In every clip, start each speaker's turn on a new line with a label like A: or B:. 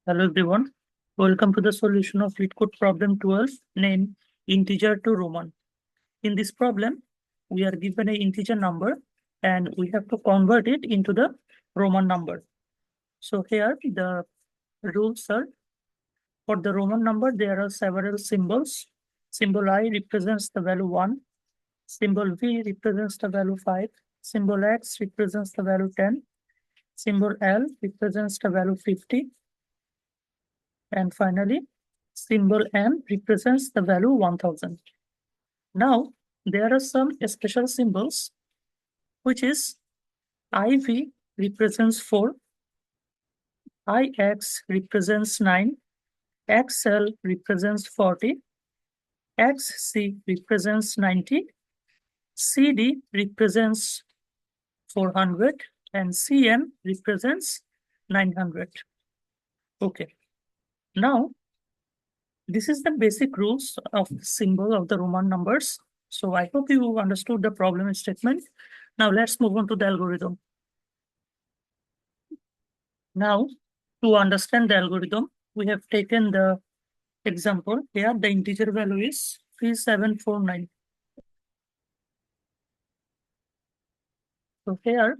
A: Hello everyone. Welcome to the solution of LeetCode problem 12 named integer to Roman. In this problem, we are given an integer number and we have to convert it into the Roman number. So here the rules are, for the Roman number, there are several symbols. Symbol I represents the value 1. Symbol V represents the value 5. Symbol X represents the value 10. Symbol L represents the value 50. And finally, symbol M represents the value 1000. Now, there are some special symbols, which is IV represents 4, IX represents 9, XL represents 40, XC represents 90, CD represents 400, and CM represents 900. Okay. Now, this is the basic rules of the symbol of the Roman numbers. So I hope you understood the problem statement. Now let's move on to the algorithm. Now, to understand the algorithm, we have taken the example. Here the integer value is 3749. So here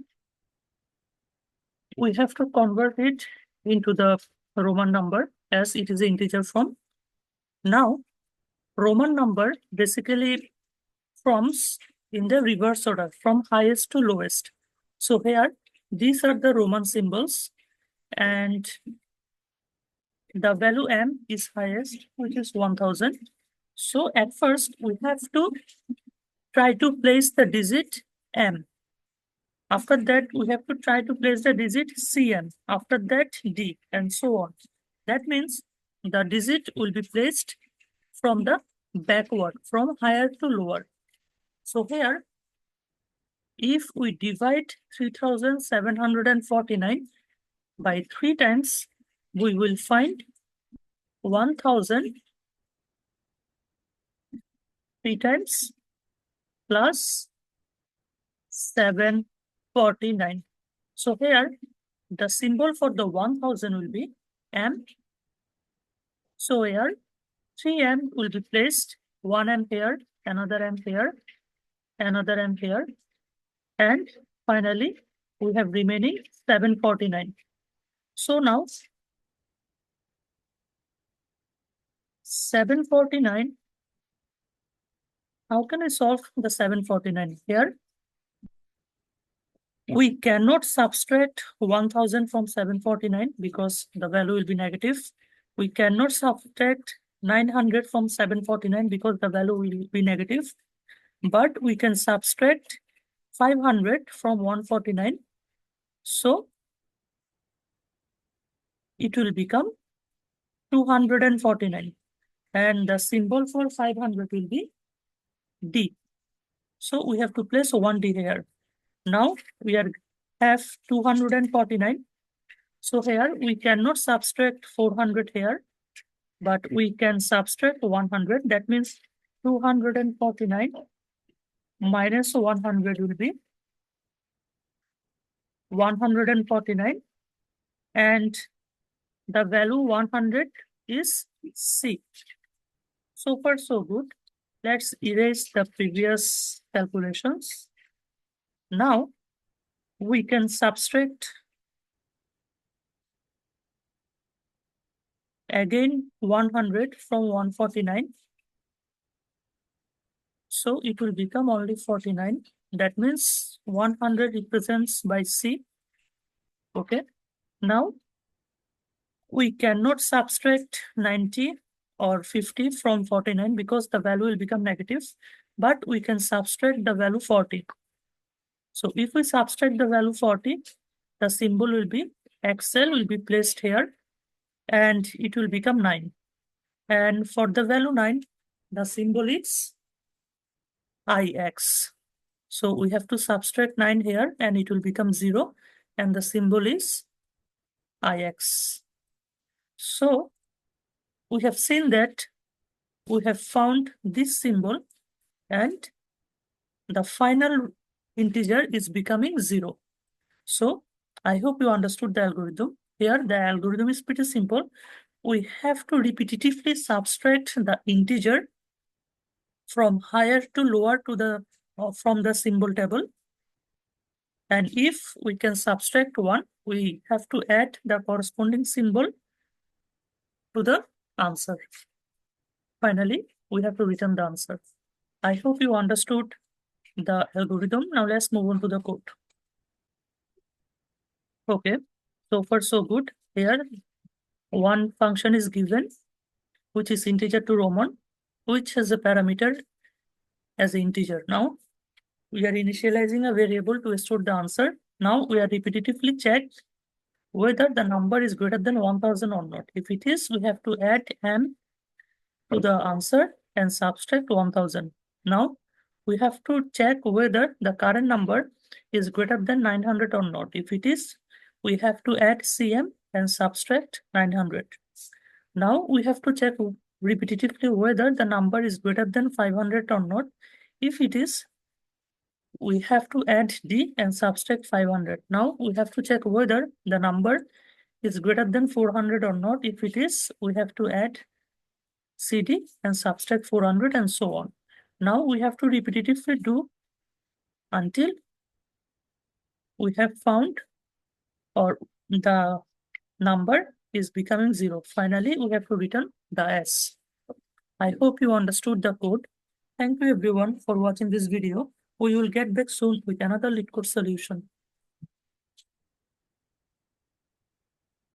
A: we have to convert it into the Roman number as it is an integer form. Now, Roman number basically forms in the reverse order from highest to lowest. So here, these are the Roman symbols and the value M is highest, which is 1000. So at first we have to try to place the digit M. After that, we have to try to place the digit CM. After that, D, and so on. That means the digit will be placed from the backward, from higher to lower. So here, if we divide 3749 by 3 times, we will find 1000 3 times plus 749. So here, the symbol for the 1000 will be M. So here, 3M will be placed, 1M here, another M here, another M here, and finally, we have remaining 749. So now, 749, how can I solve the 749 here? We cannot subtract 1000 from 749 because the value will be negative. We cannot subtract 900 from 749 because the value will be negative. But we can subtract 500 from 149. So it will become 249. And the symbol for 500 will be D. So we have to place 1D here. Now we have 249. So here we cannot subtract 400 here, but we can subtract 100. That means 249 minus 100 will be 149. And the value 100 is C. So far, so good. Let's erase the previous calculations. Now, we can subtract again 100 from 149. So it will become only 49. That means 100 represents by C. Okay. Now, we cannot subtract 90 or 50 from 49 because the value will become negative. But we can subtract the value 40. So if we subtract the value 40, the symbol will be XL will be placed here and it will become 9. And for the value 9, the symbol is IX. So we have to subtract 9 here and it will become 0 and the symbol is IX. So we have seen that we have found this symbol and the final integer is becoming 0. So I hope you understood the algorithm. Here the algorithm is pretty simple. We have to repetitively subtract the integer from higher to lower to the from the symbol table. And if we can subtract 1, we have to add the corresponding symbol to the answer. Finally, we have to return the answer. I hope you understood the algorithm. Now let's move on to the code. Okay, so far so good. Here, one function is given, which is integer to Roman, which has a parameter as an integer. Now, we are initializing a variable to store the answer. Now, we are repetitively check whether the number is greater than 1000 or not. If it is, we have to add m to the answer and subtract 1000. Now, we have to check whether the current number is greater than 900 or not. If it is, we have to add cm and subtract 900. Now, we have to check repetitively whether the number is greater than 500 or not. If it is, we have to add d and subtract 500. Now, we have to check whether the number is greater than 400 or not. If it is, we have to add cd and subtract 400 and so on. Now we have to repetitively do until we have found or the number is becoming 0. Finally, we have to return the s. I hope you understood the code. Thank you everyone for watching this video. We will get back soon with another LeetCode solution.